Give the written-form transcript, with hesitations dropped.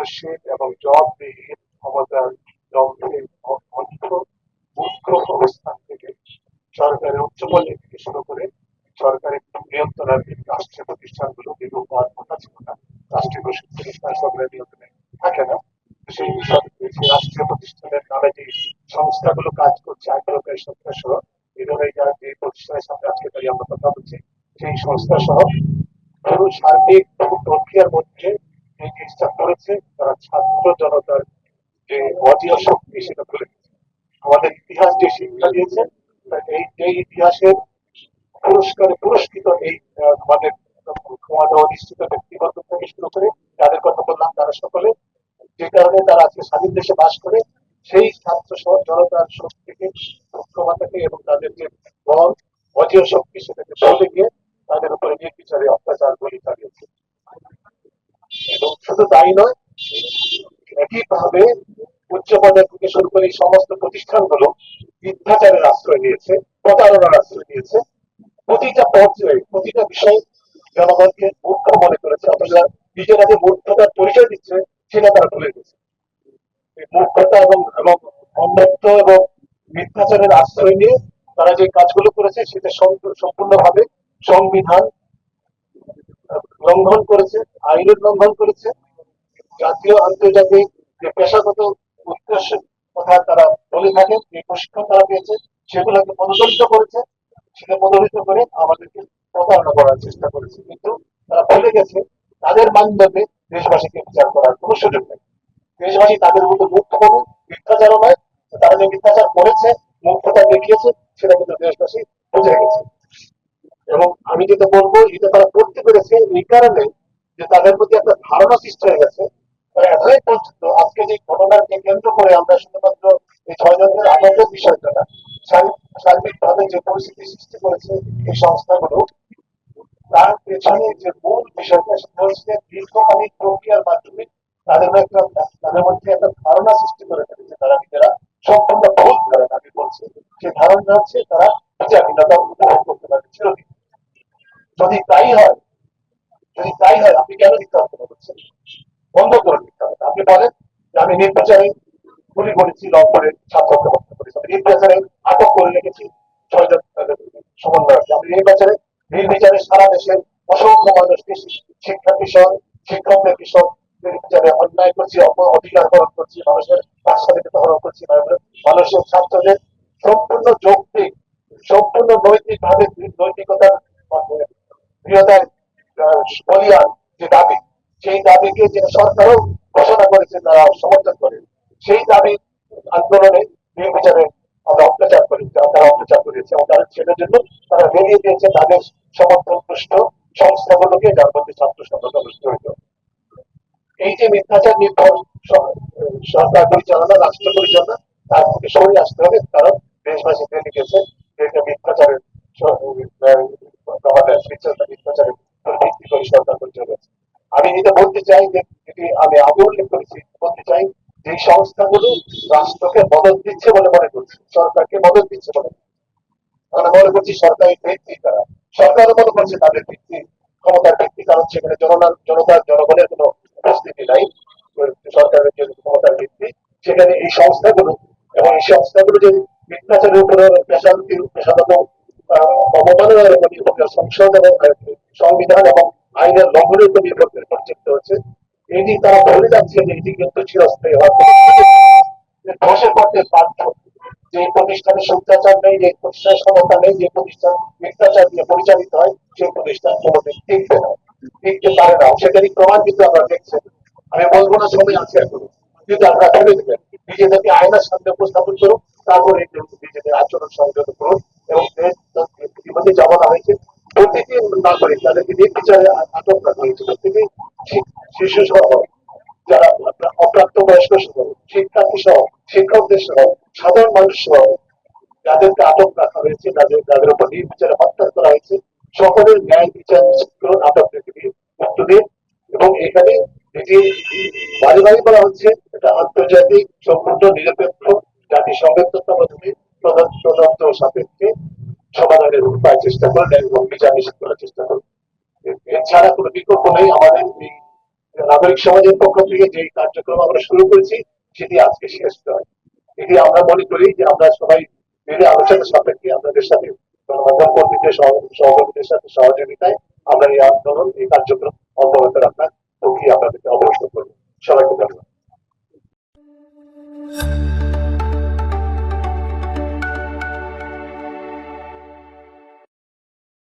দায়িত্বশীল এবং জবাবদিহির ক্ষমতার দম্ভে মুখ্য অবস্থান থেকে সরকারের উচ্চ পর্যায় থেকে শুরু করে সরকারের নিয়ন্ত্রণাধীন রাষ্ট্রীয় প্রতিষ্ঠানগুলো যেগুলো হওয়ার কথা ছিল না, রাষ্ট্রীয় প্রতিষ্ঠান সরকারের নিয়ন্ত্রণে থাকে না, সেই সেই রাষ্ট্রীয় প্রতিষ্ঠানের নামে যে সংস্থাগুলো কাজ করছে আগ্রহকারী সংস্থা সহ এই ধরনের যে প্রতিষ্ঠানের সাথে আজকে তাই আমরা কথা বলছি, সেই সংস্থা সহ পুরো সার্বিক প্রক্রিয়ার মধ্যে এই জিনিসটা করেছে তারা ছাত্র জনতার যে অধীয় শক্তি সেটা তুলে দিয়েছে। আমাদের ইতিহাস যে শিক্ষা দিয়েছে এই ইতিহাসের পুরস্কারে পুরস্কৃত এই আমাদের ক্ষমতা অধিষ্ঠিত ব্যক্তিগত থেকে শুরু করে যাদের কথা বললাম তারা সকলে যে কারণে তারা আজকে স্বাধীন দেশে বাস করে সেই ছাত্র জনতার শক্তিকে ক্ষমতাকে এবং তাদের যে বল অধীয় শক্তি সেটাকে বলে গিয়ে তাদের উপরে নির্বিচারে অত্যাচার গুলি চালিয়েছে। এবং শুধু তাই নয়, একইভাবে উচ্চ পর্যায় থেকে শুরু করে এই সমস্ত প্রতিষ্ঠানগুলো মিথ্যাচারের আশ্রয় নিয়েছে, প্রতারণার আশ্রয় নিয়েছে, প্রতিটা পর্যায়ে প্রতিটা বিষয় জনগণকে মূর্খ মনে করেছে, অথচ নিজেরা যে মূর্খতার পরিচয় দিচ্ছে সেটা তারা ভুলে গেছে। মূর্খতা এবং অন্ধত্ব এবং মিথ্যাচারের আশ্রয় নিয়ে তারা যে কাজগুলো করেছে সেটা সম্পূর্ণভাবে সংবিধান লঙ্ঘন করেছে, আইনের লঙ্ঘন করেছে, জাতীয় আন্তর্জাতিক যে পেশাগত উদ্দেশ্য কথা তারা বলে থাকেন, যে প্রশিক্ষণ তারা পেয়েছে সেগুলোকে পদদলিত করেছে, সেটা পদদলিত করে আমাদেরকে প্রতারণা করার চেষ্টা করেছে। কিন্তু তারা ভুলে গেছে তাদের মানদণ্ডে দেশবাসীকে বিচার করার কোনো সুযোগ নেই। দেশবাসী তাদের মতো মুক্ত হবে, মিথ্যাচারও নয়, তারা যে মিথ্যাচার করেছে মুক্ততা দেখিয়েছে সেটা কিন্তু দেশবাসী বুঝে গেছে। এবং আমি যেটা বলবো এটা তারা করতে পেরেছে এই কারণে যে তাদের প্রতি একটা ধারণা সৃষ্টি হয়ে গেছে। তারা এতটাই পর্যন্ত আজকে যে ঘটনাকে কেন্দ্র করে আমরা শুধুমাত্র এই 6 জনের আনন্দের বিষয়টা না, সার্বিকভাবে যে পরিস্থিতি সৃষ্টি করেছে এই সংস্থাগুলো, তার পেছনে যে মূল বিষয়টা সেটা হচ্ছে দীর্ঘকালীন প্রক্রিয়ার মাধ্যমে তাদের মধ্যে একটা ধারণা সৃষ্টি করে ফেলেছে তারা নিজেরা, সম্পূর্ণ ভুল ধারণা আমি বলছি, যে ধারণা হচ্ছে তারা বিচারহীনতা উপভোগ করতে পারবে চিরদিন। যদি তাই হয়, যদি তাই হয় আপনি কেন মিথ্যা হত্যা করছেন? বন্ধ করে দিতে হবে। আপনি বলেন যে আমি নির্বাচনে গুলি করেছি, লঙ্ঘনের ছাত্রকে হত্যা করেছি, আমি নির্বাচনে আটক করে রেখেছি 6 জন সমন্বয়কে, আমি নির্বাচনে নির্বিচারে সারা দেশের অসংখ্য মানুষকে শিক্ষার্থী সহ শিক্ষকদের কৃষক বিচারে অন্যায় করছি, অধিকার হরণ করছি, মানুষের স্বাধীনতা হরণ করছি, মানুষের ছাত্রদের সম্পূর্ণ যৌক্তিক সম্পূর্ণ নৈতিক ভাবে নৈতিকতার দৃঢ়তার বলিয়ান যে দাবি, সেই দাবিকে যে সরকারও ঘোষণা করেছে তারা সমর্থন করে, সেই দাবি আন্দোলনে নির্বিচারে আমরা অত্যাচার করি, তারা অত্যাচার করেছে এবং তারা সেটার জন্য তারা বেরিয়ে দিয়েছে তাদের সমর্থন পুষ্ট সংস্থাগুলোকে, যার মধ্যে ছাত্র সংগঠন জড়িত। এই যে মিথ্যাচার নির্ভর সরকার পরিচালনা, রাষ্ট্র পরিচালনা, তার থেকে সরে আসতে হবে, কারণ দেশবাসী জেনে গেছে যে এটা মিথ্যাচারের মিথ্যাচারের ভিত্তি করে সরকার পরিচালনা। আমি এটা বলতে চাই যে এটি আমি আগে উল্লেখ করেছি, বলতে চাই যে সংস্থাগুলো রাষ্ট্রকে মদত দিচ্ছে বলে মনে করছে, সরকারকে মদত দিচ্ছে বলে আমরা মনে করছি সরকারি ভিত্তি, তারা সরকারও মনে করছে তাদের ভিত্তি ক্ষমতার ভিত্তি, কারণ সেখানে জনতার জনগণের কোনো উপস্থিতি নাই, সরকারের যে ক্ষমতার ভিত্তি সেখানে এই সংস্থাগুলো এবং এই সংস্থাগুলো যে মিথ্যাচারের উপরে পেশাগত অবমাননার উপর নির্ভর করে সংসদ এবং সংবিধান এবং আইনের লঙ্ঘনের উপর নির্ভর করে পরিচালিত হচ্ছে, এটি তারা বলে যাচ্ছে যে এটি কিন্তু চিরস্থায়ী হওয়ার ধসে পড়তে বাধ্য। যে প্রতিষ্ঠানে সত্যাচার নেই, যে প্রতিষ্ঠানের সমতা নেই, যে প্রতিষ্ঠান মিথ্যাচার দিয়ে পরিচালিত হয় সেই প্রতিষ্ঠান কোনোদিন টিকবে না, টিকতে পারে না। সেটারই প্রমাণ কিন্তু আমরা দেখছি। আমি বলবো না সময় আছে এখন, কিন্তু আপনারা ভেবে দেবেন, নিজেদেরকে আয়নার সামনে উপস্থাপন করুন, তারপরে নিজেদের আচরণ সংযত করুন এবং ইতিমধ্যে জানানো হয়েছে প্রতিটি নাগরিক তাদেরকে নির্বিচারে আটক রাখা হয়েছে, প্রতিটি শিশু সহ যারা অপ্রাপ্ত বয়স্ক সহ শিক্ষার্থী সহ শিক্ষকদের সহ সাধারণ মানুষ সহ যাদেরকে আটক রাখা হয়েছে, যাদের উপর নির্বিচারে হত্যা করা হয়েছে, সকলের ন্যায় বিচার নিশ্চিত করুন, আটক থেকে মুক্ত দিন। এবং এখানে এটি বাড়ি বাড়ি বলা হচ্ছে এটা আন্তর্জাতিক সম্পূর্ণ নিরপেক্ষ জাতিসংঘের তত্ত্বাবধানে তদন্ত সাপেক্ষে সমাধানের উপায় চেষ্টা করেন এবং বিচার নিশ্চিত করার চেষ্টা করেন। এছাড়া কোনো বিকল্প নেই। আমাদের এই নাগরিক সমাজের পক্ষ থেকে যে কার্যক্রম আমরা শুরু করেছি সেটি আজকে শেষ নয়। এটি আমরা মনে করি যে আমরা সবাই মিলে আলোচনা সাপেক্ষে আপনাদের সাথে গণমাধ্যম কর্মীদের সহকর্মীদের সাথে সহযোগিতায় আমরা এই আন্দোলন এই কার্যক্রম অব্যাহত রাখার প্রক্রিয়া আপনাদেরকে অবগত করবো। সবাইকে ধন্যবাদ।